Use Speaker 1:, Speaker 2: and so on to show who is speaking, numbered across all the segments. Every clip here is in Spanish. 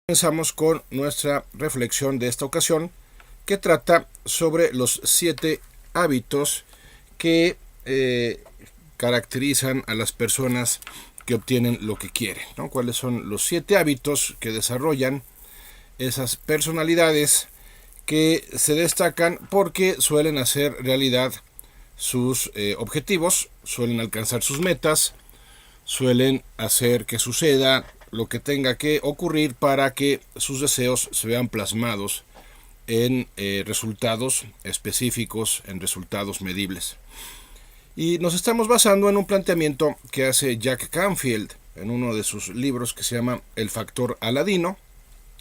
Speaker 1: Comenzamos con nuestra reflexión de esta ocasión, que trata sobre los 7 hábitos que caracterizan a las personas que obtienen lo que quieren, ¿no? ¿Cuáles son los 7 hábitos que desarrollan esas personalidades que se destacan porque suelen hacer realidad sus objetivos, suelen alcanzar sus metas, suelen hacer que suceda lo que tenga que ocurrir para que sus deseos se vean plasmados en resultados específicos, en resultados medibles? Y nos estamos basando en un planteamiento que hace Jack Canfield en uno de sus libros que se llama El Factor Aladino.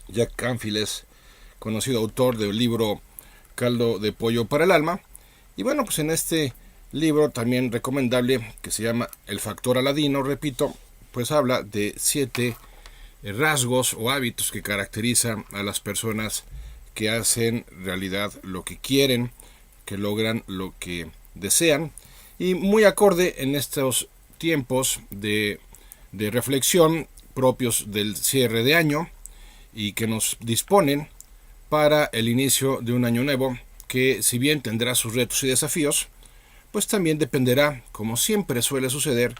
Speaker 1: Jack Canfield es conocido autor del libro Caldo de Pollo para el Alma. Y bueno, pues en este libro también recomendable, que se llama El Factor Aladino, repito, pues habla de 7 rasgos o hábitos que caracterizan a las personas que hacen realidad lo que quieren, que logran lo que desean, y muy acorde en estos tiempos de reflexión propios del cierre de año y que nos disponen para el inicio de un año nuevo que, si bien tendrá sus retos y desafíos, pues también dependerá, como siempre suele suceder,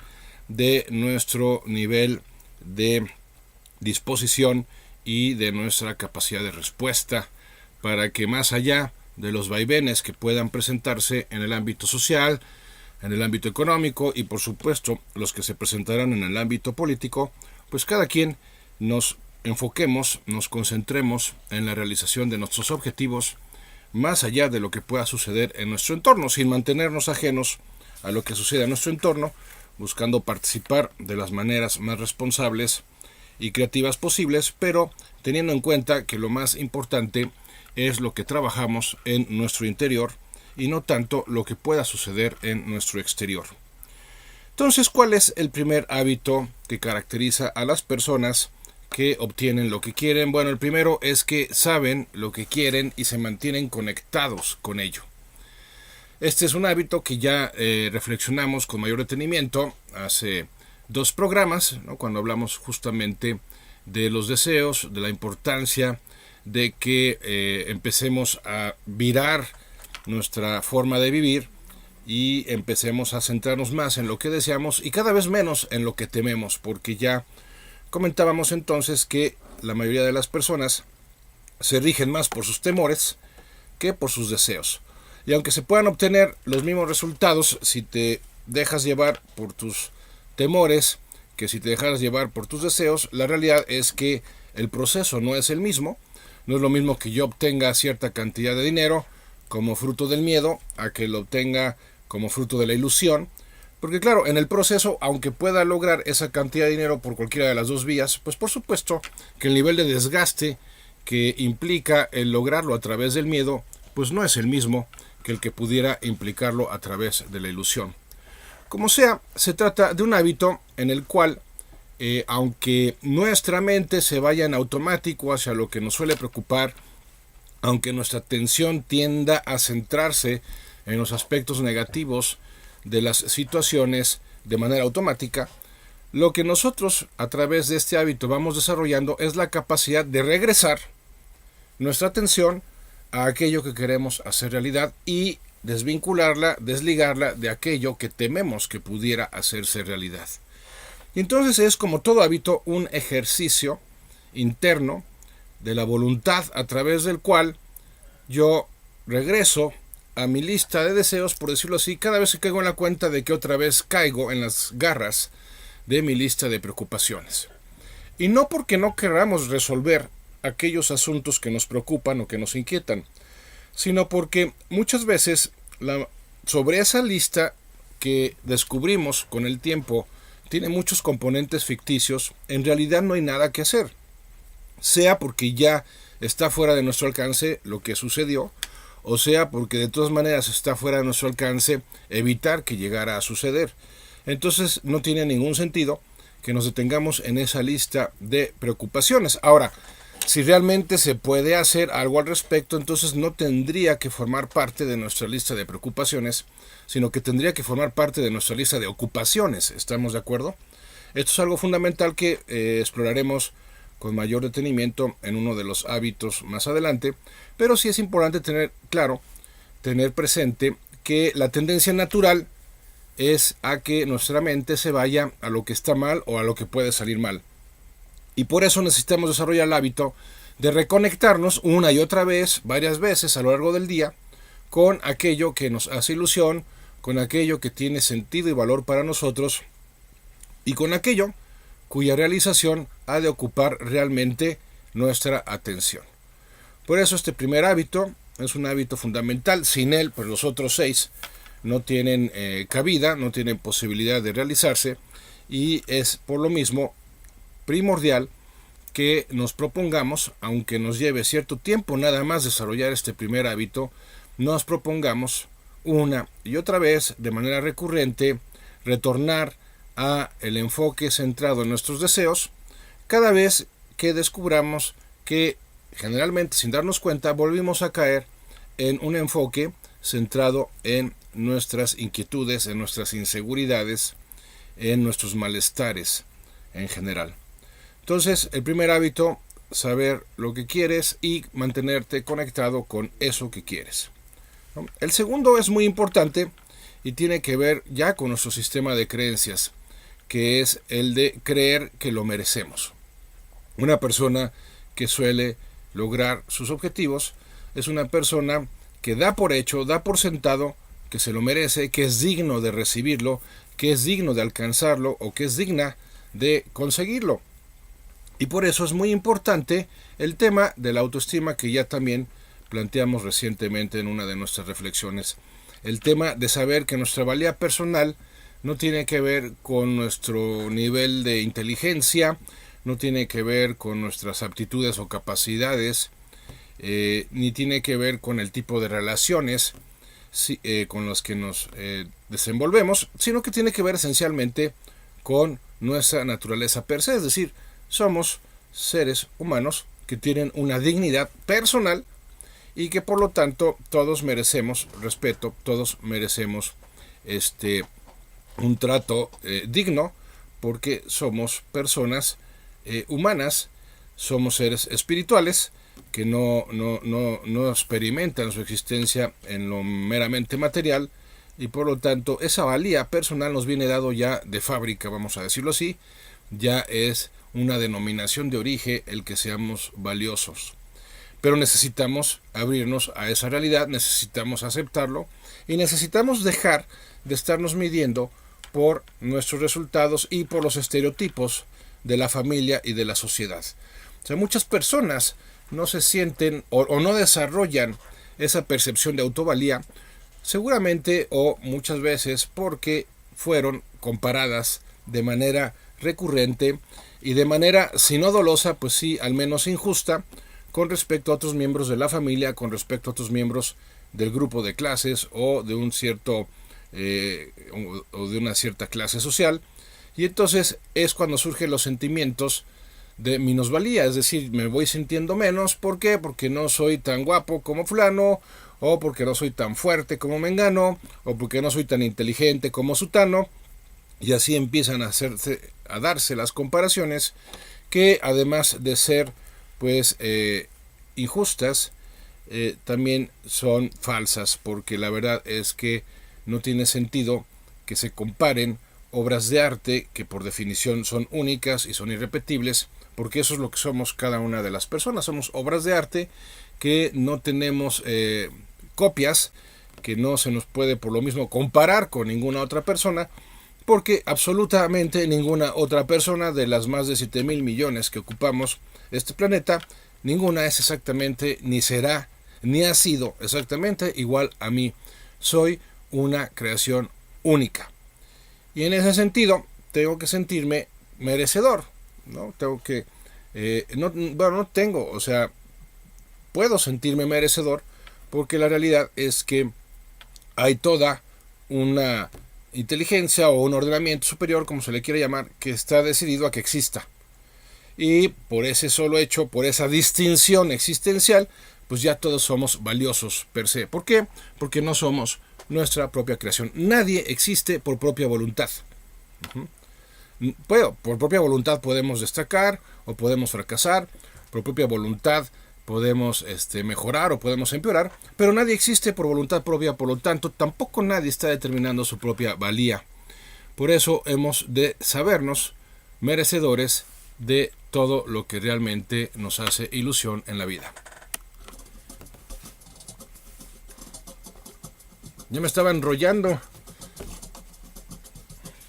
Speaker 1: de nuestro nivel de disposición y de nuestra capacidad de respuesta para que, más allá de los vaivenes que puedan presentarse en el ámbito social, en el ámbito económico y por supuesto los que se presentarán en el ámbito político, pues cada quien nos enfoquemos, nos concentremos en la realización de nuestros objetivos más allá de lo que pueda suceder en nuestro entorno, sin mantenernos ajenos a lo que sucede en nuestro entorno, buscando participar de las maneras más responsables y creativas posibles, pero teniendo en cuenta que lo más importante es lo que trabajamos en nuestro interior y no tanto lo que pueda suceder en nuestro exterior. Entonces, ¿cuál es el primer hábito que caracteriza a las personas que obtienen lo que quieren? Bueno, el primero es que saben lo que quieren y se mantienen conectados con ello. Este es un hábito que ya reflexionamos con mayor detenimiento hace 2 programas, ¿no? Cuando hablamos justamente de los deseos, de la importancia de que empecemos a virar nuestra forma de vivir y empecemos a centrarnos más en lo que deseamos y cada vez menos en lo que tememos, porque ya comentábamos entonces que la mayoría de las personas se rigen más por sus temores que por sus deseos. Y aunque se puedan obtener los mismos resultados si te dejas llevar por tus temores que si te dejaras llevar por tus deseos, la realidad es que el proceso no es el mismo. No es lo mismo que yo obtenga cierta cantidad de dinero como fruto del miedo a que lo obtenga como fruto de la ilusión. Porque claro, en el proceso, aunque pueda lograr esa cantidad de dinero por cualquiera de las 2 vías, pues por supuesto que el nivel de desgaste que implica el lograrlo a través del miedo, pues no es el mismo que el que pudiera implicarlo a través de la ilusión. Como sea, se trata de un hábito en el cual, aunque nuestra mente se vaya en automático hacia lo que nos suele preocupar, aunque nuestra atención tienda a centrarse en los aspectos negativos de las situaciones de manera automática, lo que nosotros a través de este hábito vamos desarrollando es la capacidad de regresar nuestra atención a aquello que queremos hacer realidad y desvincularla, desligarla de aquello que tememos que pudiera hacerse realidad. Y entonces es, como todo hábito, un ejercicio interno de la voluntad a través del cual yo regreso a mi lista de deseos, por decirlo así, cada vez que caigo en la cuenta de que otra vez caigo en las garras de mi lista de preocupaciones. Y no porque no queramos resolver aquellos asuntos que nos preocupan o que nos inquietan, sino porque muchas veces sobre esa lista que descubrimos con el tiempo tiene muchos componentes ficticios, en realidad no hay nada que hacer. Sea porque ya está fuera de nuestro alcance lo que sucedió, o sea porque de todas maneras está fuera de nuestro alcance evitar que llegara a suceder. Entonces no tiene ningún sentido que nos detengamos en esa lista de preocupaciones. Ahora, si realmente se puede hacer algo al respecto, entonces no tendría que formar parte de nuestra lista de preocupaciones, sino que tendría que formar parte de nuestra lista de ocupaciones. ¿Estamos de acuerdo? Esto es algo fundamental que exploraremos con mayor detenimiento en uno de los hábitos más adelante, pero sí es importante tener claro, tener presente que la tendencia natural es a que nuestra mente se vaya a lo que está mal o a lo que puede salir mal. Y por eso necesitamos desarrollar el hábito de reconectarnos una y otra vez, varias veces a lo largo del día, con aquello que nos hace ilusión, con aquello que tiene sentido y valor para nosotros, y con aquello cuya realización ha de ocupar realmente nuestra atención. Por eso este primer hábito es un hábito fundamental. Sin él, pues los otros 6 no tienen cabida, no tienen posibilidad de realizarse, y es por lo mismo primordial que nos propongamos, aunque nos lleve cierto tiempo nada más desarrollar este primer hábito, nos propongamos una y otra vez, de manera recurrente, retornar a el enfoque centrado en nuestros deseos, cada vez que descubramos que, generalmente sin darnos cuenta, volvimos a caer en un enfoque centrado en nuestras inquietudes, en nuestras inseguridades, en nuestros malestares en general. Entonces, el primer hábito, saber lo que quieres y mantenerte conectado con eso que quieres. El segundo es muy importante y tiene que ver ya con nuestro sistema de creencias, que es el de creer que lo merecemos. Una persona que suele lograr sus objetivos es una persona que da por hecho, da por sentado que se lo merece, que es digno de recibirlo, que es digno de alcanzarlo o que es digna de conseguirlo. Y por eso es muy importante el tema de la autoestima, que ya también planteamos recientemente en una de nuestras reflexiones. El tema de saber que nuestra valía personal no tiene que ver con nuestro nivel de inteligencia, no tiene que ver con nuestras aptitudes o capacidades, ni tiene que ver con el tipo de relaciones con las que nos desenvolvemos, sino que tiene que ver esencialmente con nuestra naturaleza per se, es decir, somos seres humanos que tienen una dignidad personal y que por lo tanto todos merecemos respeto, todos merecemos un trato digno, porque somos personas humanas, somos seres espirituales que no experimentan su existencia en lo meramente material, y por lo tanto esa valía personal nos viene dado ya de fábrica, vamos a decirlo así, ya es una denominación de origen el que seamos valiosos. Pero necesitamos abrirnos a esa realidad, necesitamos aceptarlo y necesitamos dejar de estarnos midiendo por nuestros resultados y por los estereotipos de la familia y de la sociedad. O sea, muchas personas no se sienten o no desarrollan esa percepción de autovalía, seguramente o muchas veces porque fueron comparadas de manera recurrente y de manera, si no dolosa, pues sí, al menos injusta, con respecto a otros miembros de la familia, con respecto a otros miembros del grupo de clases o de un cierto o de una cierta clase social. Y entonces es cuando surgen los sentimientos de minusvalía, es decir, me voy sintiendo menos. ¿Por qué? Porque no soy tan guapo como fulano, o porque no soy tan fuerte como mengano, o porque no soy tan inteligente como sutano. Y así empiezan a darse las comparaciones, que además de ser pues injustas, también son falsas, porque la verdad es que no tiene sentido que se comparen obras de arte que por definición son únicas y son irrepetibles, porque eso es lo que somos cada una de las personas. Somos obras de arte que no tenemos copias, que no se nos puede por lo mismo comparar con ninguna otra persona, porque absolutamente ninguna otra persona de las más de 7,000 millones que ocupamos este planeta, ninguna es exactamente, ni será, ni ha sido exactamente igual a mí. Soy una creación única. Y en ese sentido, tengo que sentirme merecedor, ¿no? Tengo que, puedo sentirme merecedor, porque la realidad es que hay toda una inteligencia o un ordenamiento superior, como se le quiere llamar, que está decidido a que exista. Y por ese solo hecho, por esa distinción existencial, pues ya todos somos valiosos per se. ¿Por qué? Porque no somos nuestra propia creación. Nadie existe por propia voluntad. Por propia voluntad podemos destacar o podemos fracasar, por propia voluntad podemos mejorar o podemos empeorar, pero nadie existe por voluntad propia, por lo tanto tampoco nadie está determinando su propia valía. Por eso hemos de sabernos merecedores de todo lo que realmente nos hace ilusión en la vida. Ya me estaba enrollando.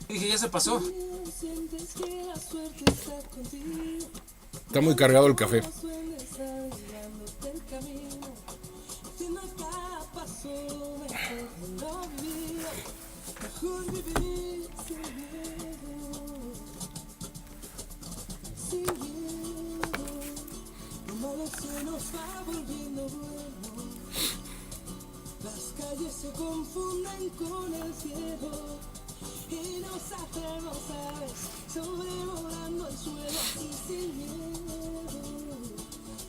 Speaker 2: Dije, ya se pasó.
Speaker 1: Está muy cargado el café.
Speaker 3: Las calles se confunden con el cielo y nos hacemos aves sobrevolando el suelo así sin miedo.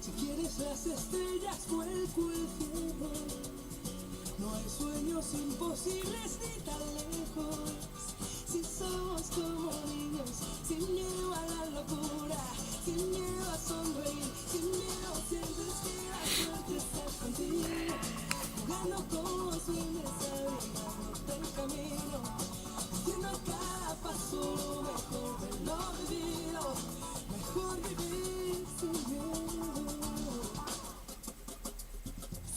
Speaker 3: Si quieres las estrellas, vuelco el cielo. No hay sueños imposibles ni tan lejos. Si somos como niños, sin miedo a la locura, sin miedo a sonreír, sin miedo sientes que la suerte está contigo. Jugando como sueños, abrigándote el camino, haciendo cada paso lo mejor de lo vivido. Mejor vivir sin miedo,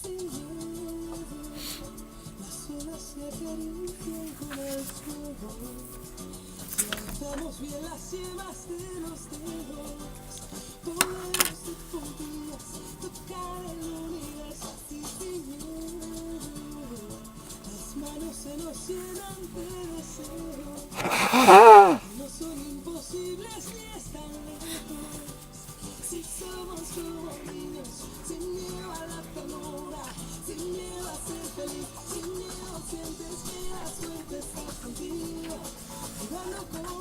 Speaker 3: sin miedo. Las olas se acarician con el suelo. Si alzamos bien las yemas de los dedos, podemos de puntillas tocar el universo así sin miedo. Las manos se nos llenan de deseos, no son imposibles ni están lejos. Si somos como niños, sin miedo a la ternura, sin miedo a ser feliz, sin miedo sientes que la suerte está contigo.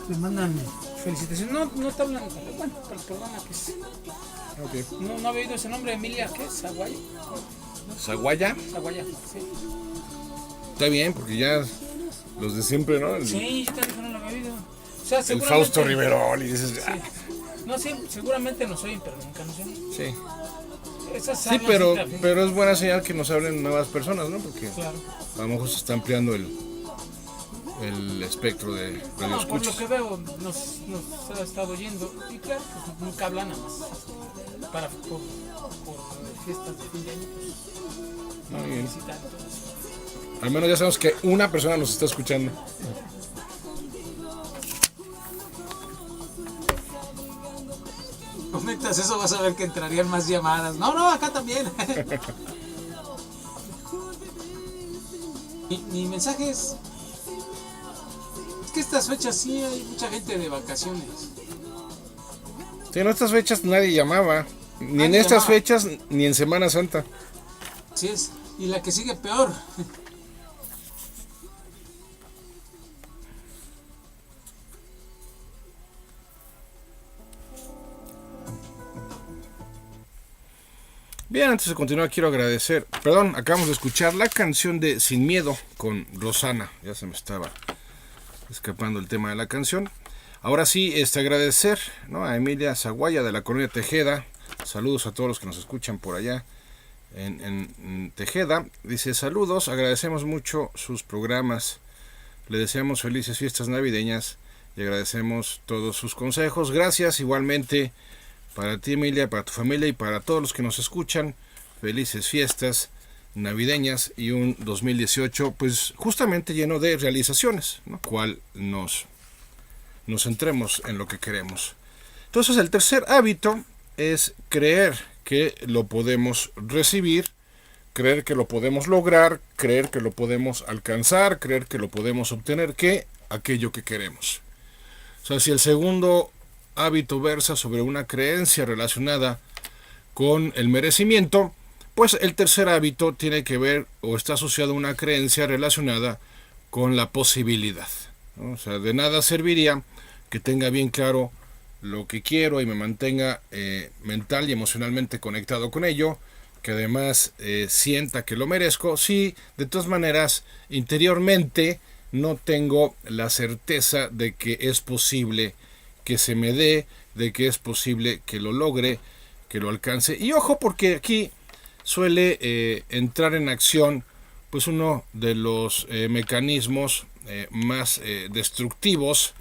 Speaker 2: Me mandan felicitaciones. No te hablan. Bueno, perdona que es.
Speaker 1: Okay.
Speaker 2: No había oído ese nombre, Emilia, ¿qué es? ¿Zaguaya?
Speaker 1: ¿Zaguaya?
Speaker 2: Zaguaya, sí.
Speaker 1: Está bien, porque ya los de siempre, ¿no?
Speaker 2: Sí, yo también no lo había oído. O sea,
Speaker 1: El Fausto Riverol y dices...
Speaker 2: Sí. No, sí, seguramente nos oyen, pero nunca nos oyen.
Speaker 1: Sí.
Speaker 2: Sí,
Speaker 1: pero es buena señal que nos hablen nuevas personas, ¿no? Porque
Speaker 2: claro.
Speaker 1: a lo mejor se está ampliando el espectro de
Speaker 2: Por
Speaker 1: radioescuchas.
Speaker 2: lo que veo, nos ha estado oyendo. Y claro, pues nunca hablan nada más. Por fiestas de fin de año, pues,
Speaker 1: Muy bien.
Speaker 2: visitan todos.
Speaker 1: Al menos ya sabemos que una persona nos está escuchando.
Speaker 2: Comentas eso, vas a ver que entrarían más llamadas. No, acá también. Mi mensaje es que estas fechas sí hay mucha gente de vacaciones.
Speaker 1: Sí, en estas fechas nadie llamaba. Ni en
Speaker 2: Nadie
Speaker 1: estas
Speaker 2: llamaba.
Speaker 1: fechas, ni en Semana Santa.
Speaker 2: Así es. Y la que sigue peor.
Speaker 1: Bien, antes de continuar quiero agradecer, acabamos de escuchar la canción de Sin Miedo con Rosana, ya se me estaba escapando el tema de la canción. Ahora sí, agradecer, ¿no?, a Emilia Zaguaya de la colonia Tejeda, saludos a todos los que nos escuchan por allá en Tejeda. Dice: saludos, agradecemos mucho sus programas, le deseamos felices fiestas navideñas y agradecemos todos sus consejos. Gracias igualmente para ti, Emilia, para tu familia y para todos los que nos escuchan. Felices fiestas navideñas y un 2018 pues justamente lleno de realizaciones, ¿no?, cual nos centremos en lo que queremos. Entonces el tercer hábito es creer que lo podemos recibir, creer que lo podemos lograr, creer que lo podemos alcanzar, creer que lo podemos obtener, que aquello que queremos. O sea, si el segundo hábito versa sobre una creencia relacionada con el merecimiento, pues el tercer hábito tiene que ver o está asociado a una creencia relacionada con la posibilidad, ¿no? O sea, de nada serviría que tenga bien claro lo que quiero y me mantenga mental y emocionalmente conectado con ello, que además sienta que lo merezco, si de todas maneras interiormente no tengo la certeza de que es posible que se me dé, de que es posible que lo logre, que lo alcance. Y ojo, porque aquí suele entrar en acción pues uno de los mecanismos más destructivos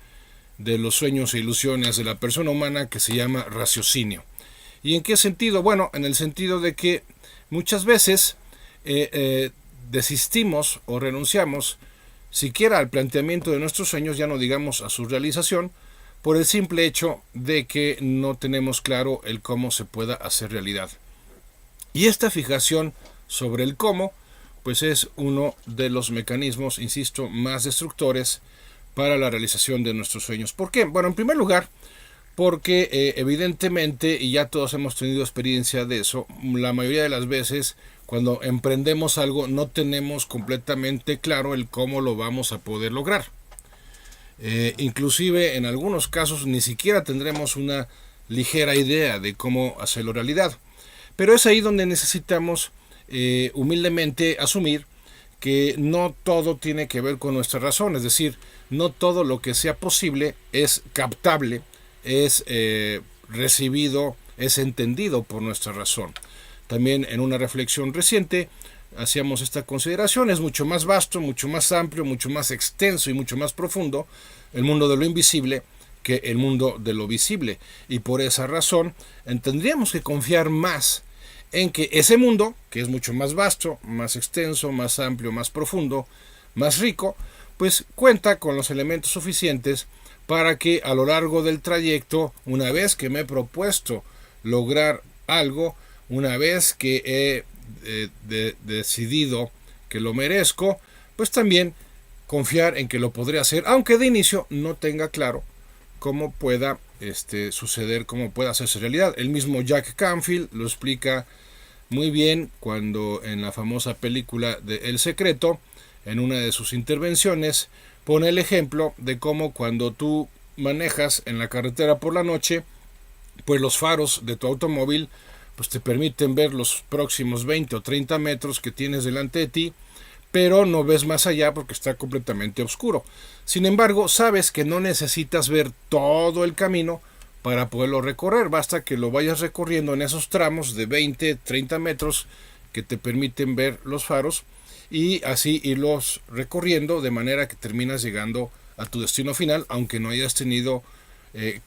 Speaker 1: de los sueños e ilusiones de la persona humana, que se llama raciocinio. ¿Y en qué sentido? Bueno, en el sentido de que muchas veces desistimos o renunciamos siquiera al planteamiento de nuestros sueños, ya no digamos a su realización, por el simple hecho de que no tenemos claro el cómo se pueda hacer realidad. Y esta fijación sobre el cómo, pues es uno de los mecanismos, insisto, más destructores para la realización de nuestros sueños. ¿Por qué? Bueno, en primer lugar, porque evidentemente, y ya todos hemos tenido experiencia de eso, la mayoría de las veces cuando emprendemos algo no tenemos completamente claro el cómo lo vamos a poder lograr. Inclusive en algunos casos ni siquiera tendremos una ligera idea de cómo hacerlo realidad. Pero es ahí donde necesitamos humildemente asumir que no todo tiene que ver con nuestra razón, es decir, no todo lo que sea posible es captable, es recibido, es entendido por nuestra razón. También en una reflexión reciente hacíamos esta consideración: es mucho más vasto, mucho más amplio, mucho más extenso y mucho más profundo el mundo de lo invisible que el mundo de lo visible, y por esa razón tendríamos que confiar más en que ese mundo, que es mucho más vasto, más extenso, más amplio, más profundo, más rico, pues cuenta con los elementos suficientes para que a lo largo del trayecto, una vez que me he propuesto lograr algo, una vez que he decidido que lo merezco, pues también confiar en que lo podré hacer, aunque de inicio no tenga claro cómo pueda suceder, cómo pueda hacerse realidad. El mismo Jack Canfield lo explica muy bien cuando en la famosa película de El Secreto, en una de sus intervenciones, pone el ejemplo de cómo cuando tú manejas en la carretera por la noche, pues los faros de tu automóvil pues te permiten ver los próximos 20 o 30 metros que tienes delante de ti, pero no ves más allá porque está completamente oscuro. Sin embargo, sabes que no necesitas ver todo el camino para poderlo recorrer, basta que lo vayas recorriendo en esos tramos de 20, 30 metros que te permiten ver los faros, y así irlos recorriendo de manera que terminas llegando a tu destino final, aunque no hayas tenido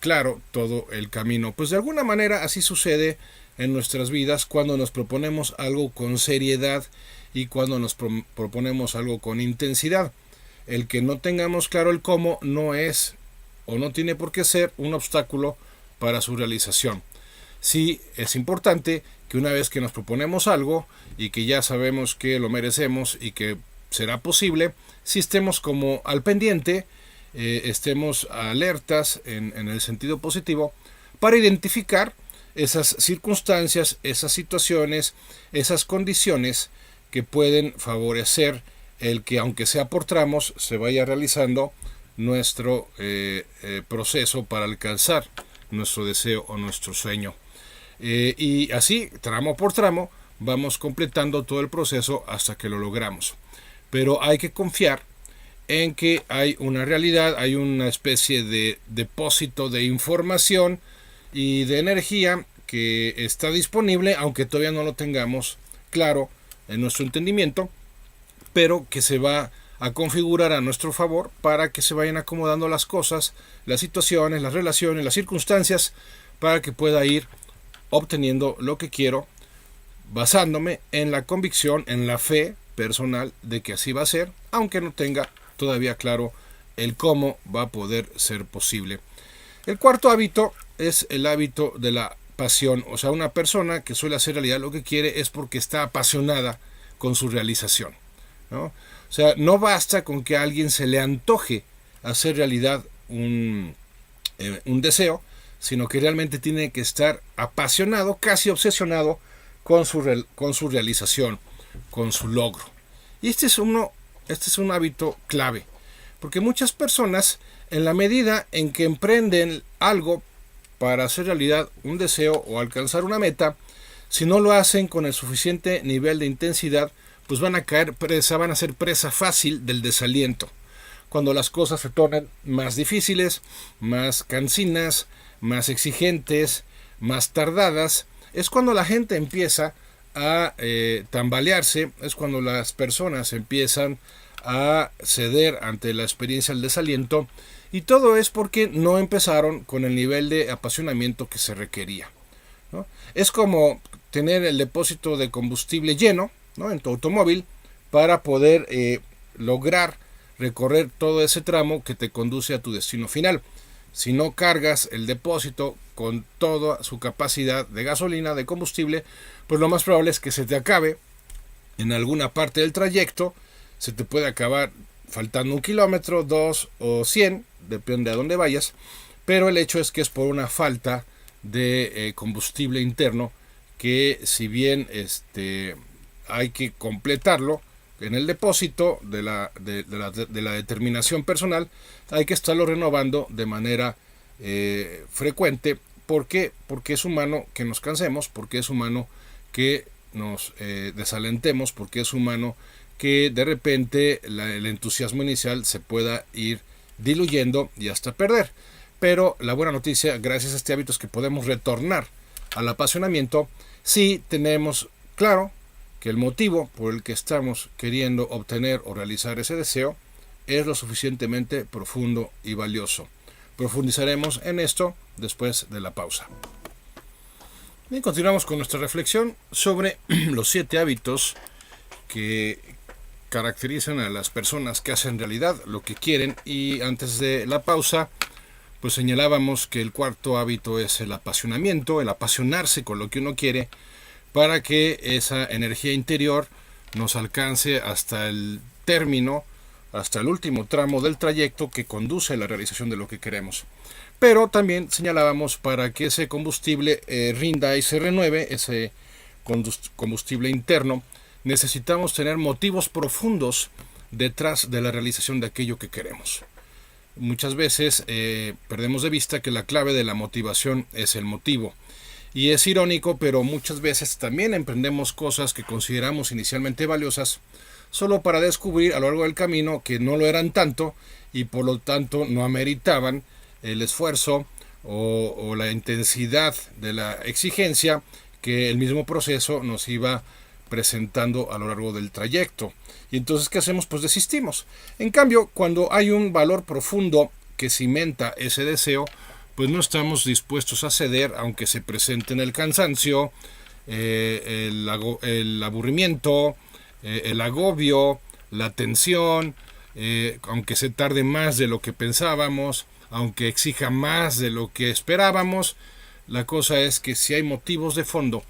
Speaker 1: claro todo el camino. Pues de alguna manera así sucede en nuestras vidas cuando nos proponemos algo con seriedad y cuando nos proponemos algo con intensidad. El que no tengamos claro el cómo no es o no tiene por qué ser un obstáculo para su realización. Sí es importante que una vez que nos proponemos algo y que ya sabemos que lo merecemos y que será posible, si estemos como al pendiente, estemos alertas en el sentido positivo para identificar esas circunstancias, esas situaciones, esas condiciones que pueden favorecer el que, aunque sea por tramos, se vaya realizando nuestro proceso para alcanzar nuestro deseo o nuestro sueño. Y así, tramo por tramo, vamos completando todo el proceso hasta que lo logramos. Pero hay que confiar en que hay una realidad, hay una especie de depósito de información y de energía que está disponible, aunque todavía no lo tengamos claro en nuestro entendimiento, pero que se va a configurar a nuestro favor para que se vayan acomodando las cosas, las situaciones, las relaciones, las circunstancias, para que pueda ir obteniendo lo que quiero, basándome en la convicción, en la fe personal de que así va a ser, aunque no tenga todavía claro el cómo va a poder ser posible. El cuarto hábito es el hábito de la pasión. O sea, una persona que suele hacer realidad lo que quiere es porque está apasionada con su realización, ¿no? O sea, no basta con que a alguien se le antoje hacer realidad un deseo, sino que realmente tiene que estar apasionado, casi obsesionado con su realización, con su logro. Y este es un hábito clave, porque muchas personas, en la medida en que emprenden algo para hacer realidad un deseo o alcanzar una meta, si no lo hacen con el suficiente nivel de intensidad, pues van a caer presa, van a ser presa fácil del desaliento. cuando las cosas se tornen más difíciles, más cansinas, más exigentes, más tardadas, es cuando la gente empieza a tambalearse, es cuando las personas empiezan a ceder ante la experiencia del desaliento, y todo es porque no empezaron con el nivel de apasionamiento que se requería, ¿no? Es como tener el depósito de combustible lleno, ¿no?, en tu automóvil para poder lograr recorrer todo ese tramo que te conduce a tu destino final. Si no cargas el depósito con toda su capacidad de gasolina, de combustible, pues lo más probable es que se te acabe en alguna parte del trayecto. Se te puede acabar faltando 1 kilómetro, 2 o 100, depende a dónde vayas, pero el hecho es que es por una falta de combustible interno, que si bien hay que completarlo en el depósito de la determinación personal, hay que estarlo renovando de manera frecuente. ¿Por qué? Porque es humano que nos cansemos, porque es humano que nos desalentemos, porque es humano que de repente el entusiasmo inicial se pueda ir diluyendo y hasta perder. Pero la buena noticia, gracias a este hábito, es que podemos retornar al apasionamiento si tenemos claro que el motivo por el que estamos queriendo obtener o realizar ese deseo es lo suficientemente profundo y valioso. Profundizaremos en esto después de la pausa. Bien, continuamos con nuestra reflexión sobre los 7 hábitos que caracterizan a las personas que hacen realidad lo que quieren, y antes de la pausa pues señalábamos que el 4.º hábito es el apasionamiento, el apasionarse con lo que uno quiere, para que esa energía interior nos alcance hasta el término, hasta el último tramo del trayecto que conduce a la realización de lo que queremos. Pero también señalábamos, para que ese combustible rinda y se renueve, ese combustible interno, necesitamos tener motivos profundos detrás de la realización de aquello que queremos. Muchas veces perdemos de vista que la clave de la motivación es el motivo. Y es irónico, pero muchas veces también emprendemos cosas que consideramos inicialmente valiosas, solo para descubrir a lo largo del camino que no lo eran tanto, y por lo tanto no ameritaban el esfuerzo o la intensidad de la exigencia que el mismo proceso nos iba presentando a lo largo del trayecto. Y entonces, ¿qué hacemos? Pues desistimos. En cambio, cuando hay un valor profundo que cimenta ese deseo, pues no estamos dispuestos a ceder, aunque se presenten el cansancio, el aburrimiento, el agobio, la tensión, aunque se tarde más de lo que pensábamos, aunque exija más de lo que esperábamos. La cosa es que si hay motivos de fondo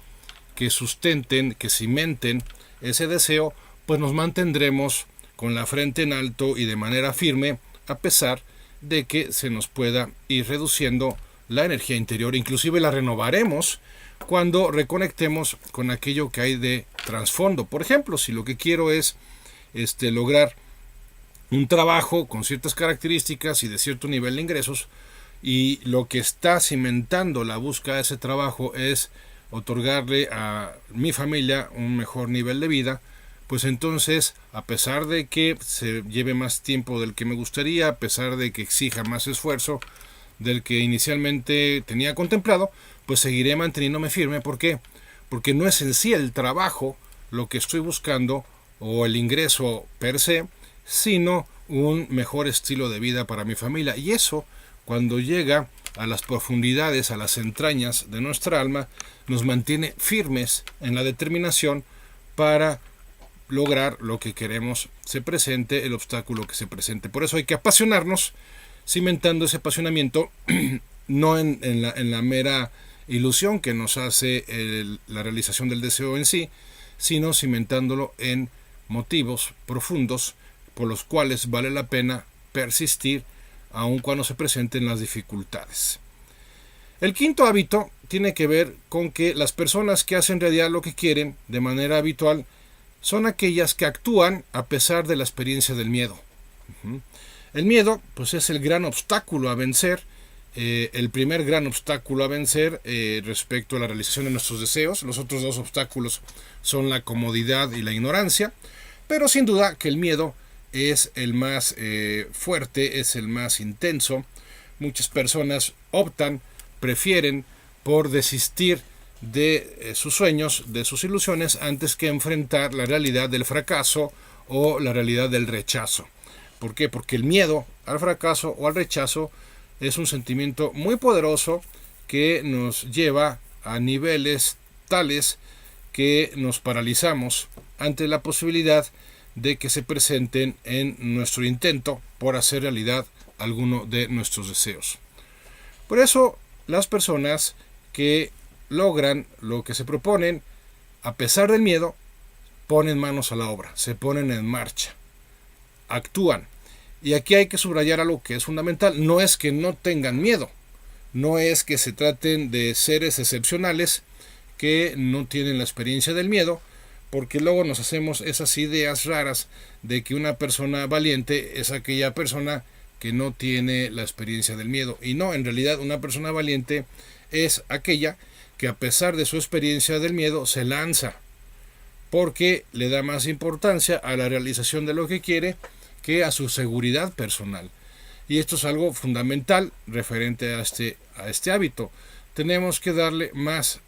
Speaker 1: que sustenten, que cimenten ese deseo, pues nos mantendremos con la frente en alto y de manera firme, a pesar de que se nos pueda ir reduciendo la energía interior. Inclusive la renovaremos cuando reconectemos con aquello que hay de trasfondo. Por ejemplo, si lo que quiero es lograr un trabajo con ciertas características y de cierto nivel de ingresos, y lo que está cimentando la búsqueda de ese trabajo es otorgarle a mi familia un mejor nivel de vida, pues entonces, a pesar de que se lleve más tiempo del que me gustaría, a pesar de que exija más esfuerzo del que inicialmente tenía contemplado, pues seguiré manteniéndome firme. ¿Por qué? Porque no es en sí el trabajo lo que estoy buscando o el ingreso per se, sino un mejor estilo de vida para mi familia. Y eso, cuando llega a las profundidades, a las entrañas de nuestra alma, nos mantiene firmes en la determinación para lograr lo que queremos, se presente el obstáculo que se presente. Por eso hay que apasionarnos, cimentando ese apasionamiento no en la mera ilusión que nos hace la realización del deseo en sí, sino cimentándolo en motivos profundos por los cuales vale la pena persistir aun cuando se presenten las dificultades. El 5.º hábito tiene que ver con que las personas que hacen realidad lo que quieren de manera habitual son aquellas que actúan a pesar de la experiencia del miedo. El miedo, pues, es el gran obstáculo a vencer, el primer gran obstáculo a vencer respecto a la realización de nuestros deseos. Los otros 2 obstáculos son la comodidad y la ignorancia, pero sin duda que el miedo es el más fuerte, es el más intenso. Muchas personas prefieren por desistir de sus sueños, de sus ilusiones, antes que enfrentar la realidad del fracaso o la realidad del rechazo. ¿Por qué? Porque el miedo al fracaso o al rechazo es un sentimiento muy poderoso que nos lleva a niveles tales que nos paralizamos ante la posibilidad de que se presenten en nuestro intento por hacer realidad alguno de nuestros deseos. Por eso, las personas que logran lo que se proponen, a pesar del miedo, ponen manos a la obra, se ponen en marcha, actúan. Y aquí hay que subrayar algo que es fundamental: no es que no tengan miedo, no es que se traten de seres excepcionales que no tienen la experiencia del miedo, porque luego nos hacemos esas ideas raras de que una persona valiente es aquella persona que no tiene la experiencia del miedo. Y no, en realidad una persona valiente es aquella que, a pesar de su experiencia del miedo, se lanza, porque le da más importancia a la realización de lo que quiere que a su seguridad personal. Y esto es algo fundamental referente a este hábito. Tenemos que darle más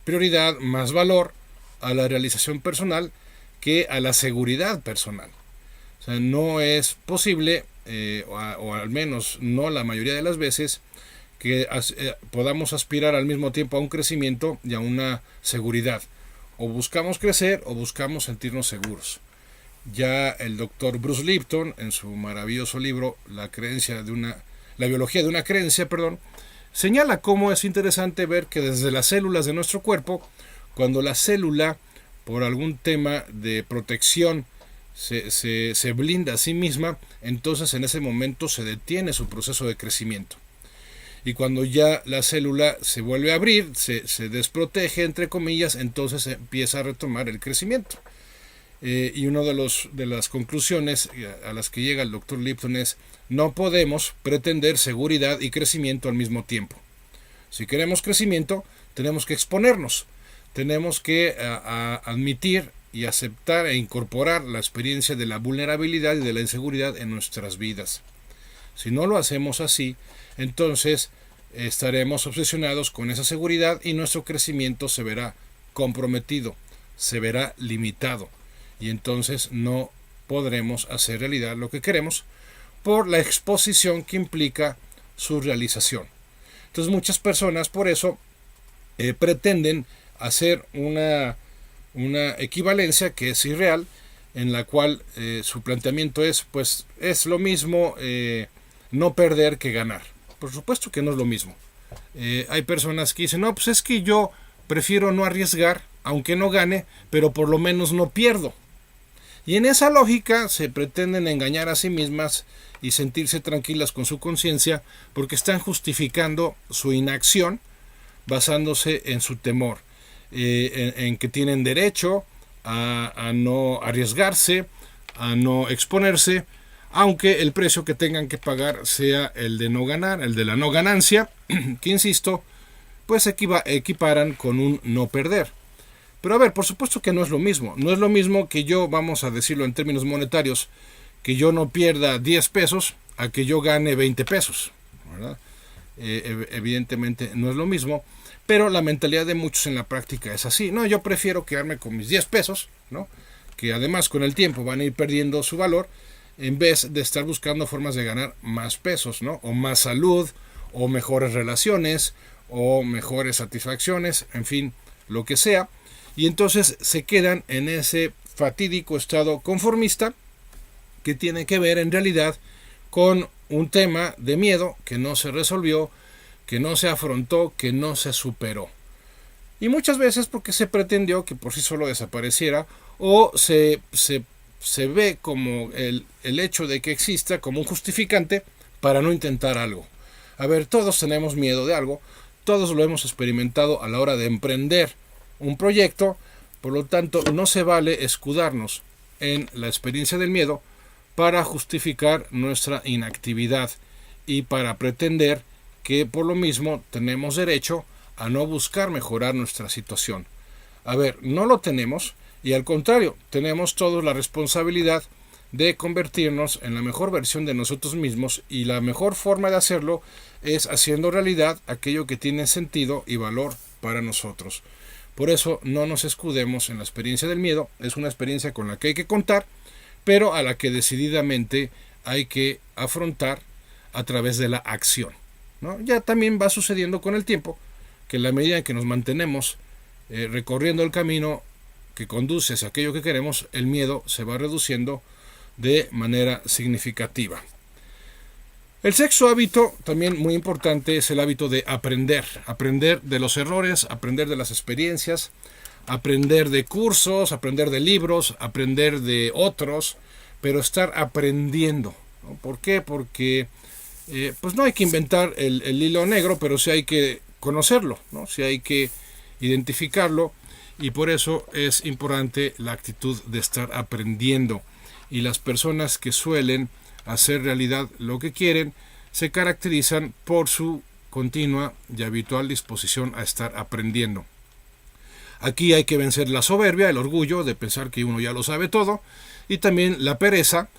Speaker 1: prioridad, más valor a la realización personal que a la seguridad personal. O sea, no es posible, o al menos no la mayoría de las veces, que podamos aspirar al mismo tiempo a un crecimiento y a una seguridad. O buscamos crecer o buscamos sentirnos seguros. Ya el doctor Bruce Lipton, en su maravilloso libro La biología de una creencia, señala cómo es interesante ver que desde las células de nuestro cuerpo, cuando la célula, por algún tema de protección, se blinda a sí misma, entonces en ese momento se detiene su proceso de crecimiento. Y cuando ya la célula se vuelve a abrir, se desprotege, entre comillas, entonces empieza a retomar el crecimiento. Y una de las conclusiones a las que llega el doctor Lipton es: no podemos pretender seguridad y crecimiento al mismo tiempo. Si queremos crecimiento, tenemos que exponernos, tenemos que admitir y aceptar e incorporar la experiencia de la vulnerabilidad y de la inseguridad en nuestras vidas. Si no lo hacemos así, entonces estaremos obsesionados con esa seguridad y nuestro crecimiento se verá comprometido, se verá limitado. Y entonces no podremos hacer realidad lo que queremos por la exposición que implica su realización. Entonces muchas personas por eso pretenden hacer una equivalencia que es irreal, en la cual su planteamiento es: pues es lo mismo no perder que ganar. Por supuesto que no es lo mismo. Hay personas que dicen: no, pues es que yo prefiero no arriesgar, aunque no gane, pero por lo menos no pierdo. Y en esa lógica se pretenden engañar a sí mismas y sentirse tranquilas con su conciencia, porque están justificando su inacción basándose en su temor, en que tienen derecho a no arriesgarse, a no exponerse, aunque el precio que tengan que pagar sea el de no ganar, el de la no ganancia, que insisto, pues equiparan con un no perder. Pero a ver, por supuesto que no es lo mismo. No es lo mismo que yo, vamos a decirlo en términos monetarios, que yo no pierda 10 pesos a que yo gane 20 pesos, ¿verdad? Evidentemente no es lo mismo, pero la mentalidad de muchos en la práctica es así. No, yo prefiero quedarme con mis 10 pesos, ¿no? Que además con el tiempo van a ir perdiendo su valor, en vez de estar buscando formas de ganar más pesos, ¿no? O más salud, o mejores relaciones, o mejores satisfacciones, en fin, lo que sea. Y entonces se quedan en ese fatídico estado conformista que tiene que ver en realidad con un tema de miedo que no se resolvió, que no se afrontó, que no se superó. Y muchas veces porque se pretendió que por sí solo desapareciera, o se ve como el hecho de que exista como un justificante para no intentar algo. A ver, todos tenemos miedo de algo, todos lo hemos experimentado a la hora de emprender un proyecto, por lo tanto no se vale escudarnos en la experiencia del miedo para justificar nuestra inactividad y para pretender que por lo mismo tenemos derecho a no buscar mejorar nuestra situación. A ver, no lo tenemos, y al contrario, tenemos todos la responsabilidad de convertirnos en la mejor versión de nosotros mismos, y la mejor forma de hacerlo es haciendo realidad aquello que tiene sentido y valor para nosotros. Por eso no nos escudemos en la experiencia del miedo. Es una experiencia con la que hay que contar, pero a la que decididamente hay que afrontar a través de la acción, ¿no? Ya también va sucediendo con el tiempo que en la medida en que nos mantenemos recorriendo el camino que conduce hacia aquello que queremos, el miedo se va reduciendo de manera significativa. El sexto hábito, también muy importante, es el hábito de aprender. Aprender de los errores, aprender de las experiencias, aprender de cursos, aprender de libros, aprender de otros, pero estar aprendiendo, ¿no? ¿Por qué? Porque pues no hay que inventar el hilo negro, pero sí hay que conocerlo, ¿no? Sí hay que identificarlo, y por eso es importante la actitud de estar aprendiendo. Y las personas que suelen hacer realidad lo que quieren se caracterizan por su continua y habitual disposición a estar aprendiendo. Aquí hay que vencer la soberbia, el orgullo de pensar que uno ya lo sabe todo, y también la pereza,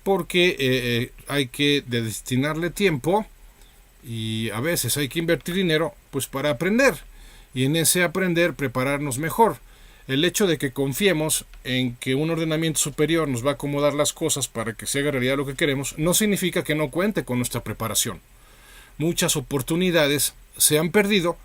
Speaker 1: porque hay que destinarle tiempo y a veces hay que invertir dinero pues para aprender, y en ese aprender prepararnos mejor. El hecho de que confiemos en que un ordenamiento superior nos va a acomodar las cosas para que se haga realidad lo que queremos no significa que no cuente con nuestra preparación. Muchas oportunidades se han perdido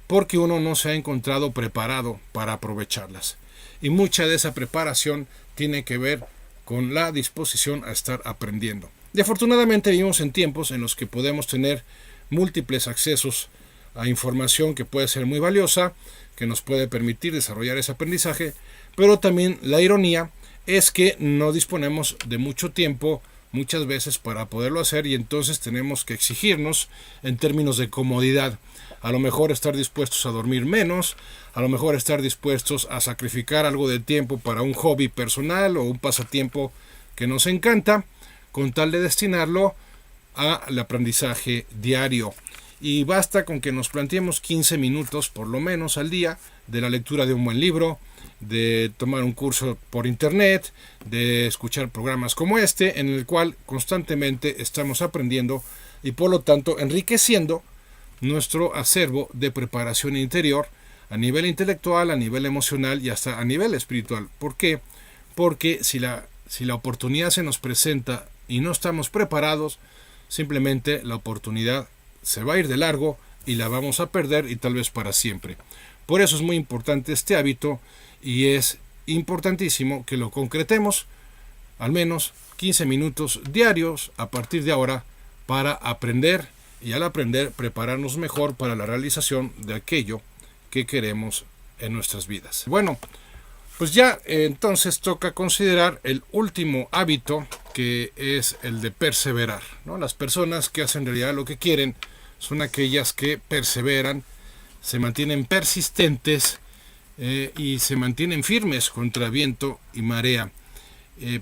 Speaker 1: porque uno no se ha encontrado preparado para aprovecharlas, y mucha de esa preparación tiene que ver con la disposición a estar aprendiendo. Y afortunadamente vivimos en tiempos en los que podemos tener múltiples accesos a información que puede ser muy valiosa, que nos puede permitir desarrollar ese aprendizaje, pero también la ironía es que no disponemos de mucho tiempo muchas veces para poderlo hacer, y entonces tenemos que exigirnos en términos de comodidad. A lo mejor estar dispuestos a dormir menos, a lo mejor estar dispuestos a sacrificar algo de tiempo para un hobby personal o un pasatiempo que nos encanta, con tal de destinarlo al aprendizaje diario. Y basta con que nos planteemos 15 minutos por lo menos al día de la lectura de un buen libro, de tomar un curso por internet, de escuchar programas como este, en el cual constantemente estamos aprendiendo y por lo tanto enriqueciendo nuestro acervo de preparación interior a nivel intelectual, a nivel emocional y hasta a nivel espiritual. ¿Por qué? Porque si la oportunidad se nos presenta y no estamos preparados, simplemente la oportunidad se va a ir de largo y la vamos a perder, y tal vez para siempre. Por eso es muy importante este hábito, y es importantísimo que lo concretemos al menos 15 minutos diarios a partir de ahora para aprender, y al aprender prepararnos mejor para la realización de aquello que queremos en nuestras vidas. Bueno, pues ya entonces toca considerar el último hábito, que es el de perseverar, ¿no? Las personas que hacen realidad lo que quieren son aquellas que perseveran, se mantienen persistentes y se mantienen firmes contra viento y marea.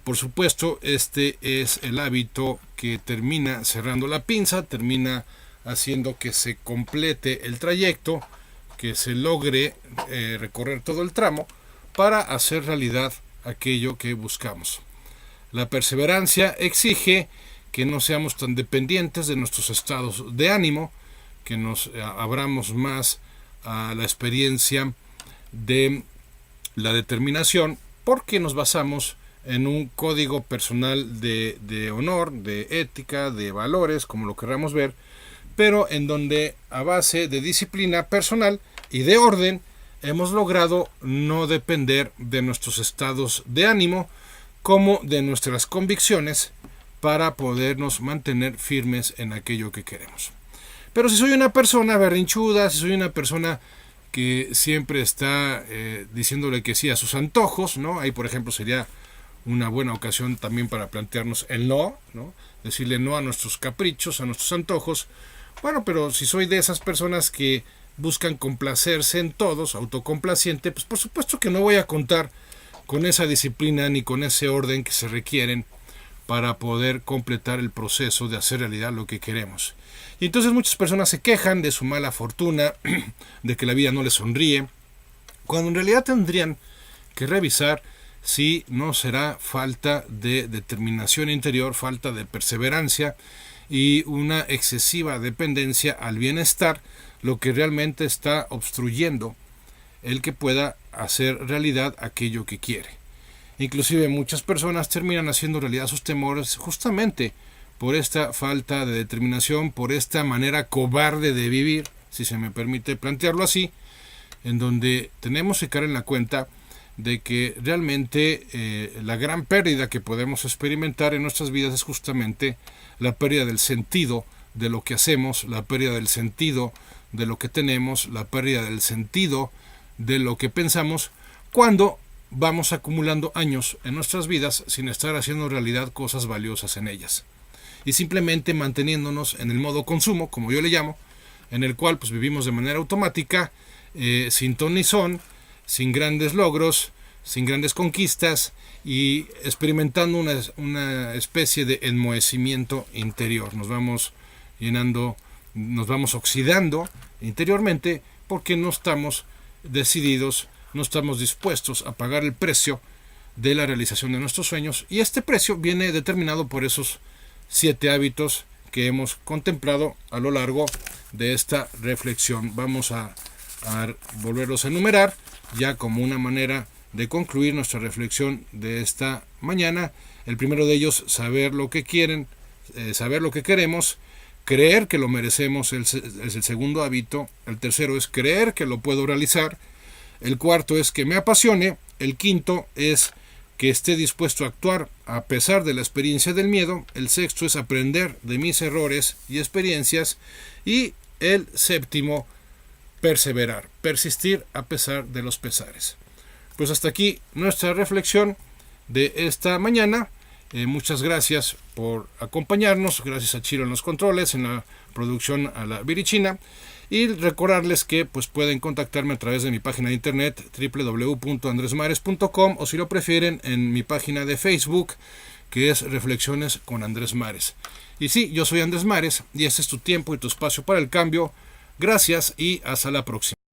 Speaker 1: Por supuesto, este es el hábito que termina cerrando la pinza, termina haciendo que se complete el trayecto, que se logre recorrer todo el tramo para hacer realidad aquello que buscamos. La perseverancia exige que no seamos tan dependientes de nuestros estados de ánimo, que nos abramos más a la experiencia de la determinación, porque nos basamos en un código personal de honor, de ética, de valores, como lo queramos ver, pero en donde a base de disciplina personal y de orden hemos logrado no depender de nuestros estados de ánimo como de nuestras convicciones para podernos mantener firmes en aquello que queremos. Pero si soy una persona berrinchuda, si soy una persona que siempre está diciéndole que sí a sus antojos, ¿no? Ahí, por ejemplo, sería una buena ocasión también para plantearnos el no, ¿no? Decirle no a nuestros caprichos, a nuestros antojos. Bueno, pero si soy de esas personas que buscan complacerse en todos, autocomplaciente, pues por supuesto que no voy a contar con esa disciplina ni con ese orden que se requieren para poder completar el proceso de hacer realidad lo que queremos. Y entonces muchas personas se quejan de su mala fortuna, de que la vida no les sonríe, cuando en realidad tendrían que revisar si no será falta de determinación interior, falta de perseverancia y una excesiva dependencia al bienestar, lo que realmente está obstruyendo el que pueda hacer realidad aquello que quiere. Inclusive muchas personas terminan haciendo realidad sus temores justamente por esta falta de determinación, por esta manera cobarde de vivir, si se me permite plantearlo así, en donde tenemos que caer en la cuenta de que realmente la gran pérdida que podemos experimentar en nuestras vidas es justamente la pérdida del sentido de lo que hacemos, la pérdida del sentido de lo que tenemos, la pérdida del sentido de lo que pensamos, cuando vamos acumulando años en nuestras vidas sin estar haciendo realidad cosas valiosas en ellas, y simplemente manteniéndonos en el modo consumo, como yo le llamo, en el cual pues vivimos de manera automática, sin ton ni son, sin grandes logros, sin grandes conquistas, y experimentando una especie de enmohecimiento interior. Nos vamos llenando, nos vamos oxidando interiormente porque no estamos decididos, no estamos dispuestos a pagar el precio de la realización de nuestros sueños, y este precio viene determinado por esos 7 hábitos que hemos contemplado a lo largo de esta reflexión. Vamos a volverlos a enumerar ya como una manera de concluir nuestra reflexión de esta mañana. El primero de ellos, saber lo que quieren, saber lo que queremos. Creer que lo merecemos es el segundo hábito. El tercero es creer que lo puedo realizar. El cuarto es que me apasione. El quinto es que esté dispuesto a actuar a pesar de la experiencia del miedo. El sexto es aprender de mis errores y experiencias. Y el séptimo, perseverar, persistir a pesar de los pesares. Pues hasta aquí nuestra reflexión de esta mañana. Muchas gracias por acompañarnos. Gracias a Chiro en los controles, en la producción a la Virichina. Y recordarles que pues pueden contactarme a través de mi página de internet www.andresmares.com, o si lo prefieren en mi página de Facebook, que es Reflexiones con Andrés Mares. Y sí, yo soy Andrés Mares y este es tu tiempo y tu espacio para el cambio. Gracias y hasta la próxima.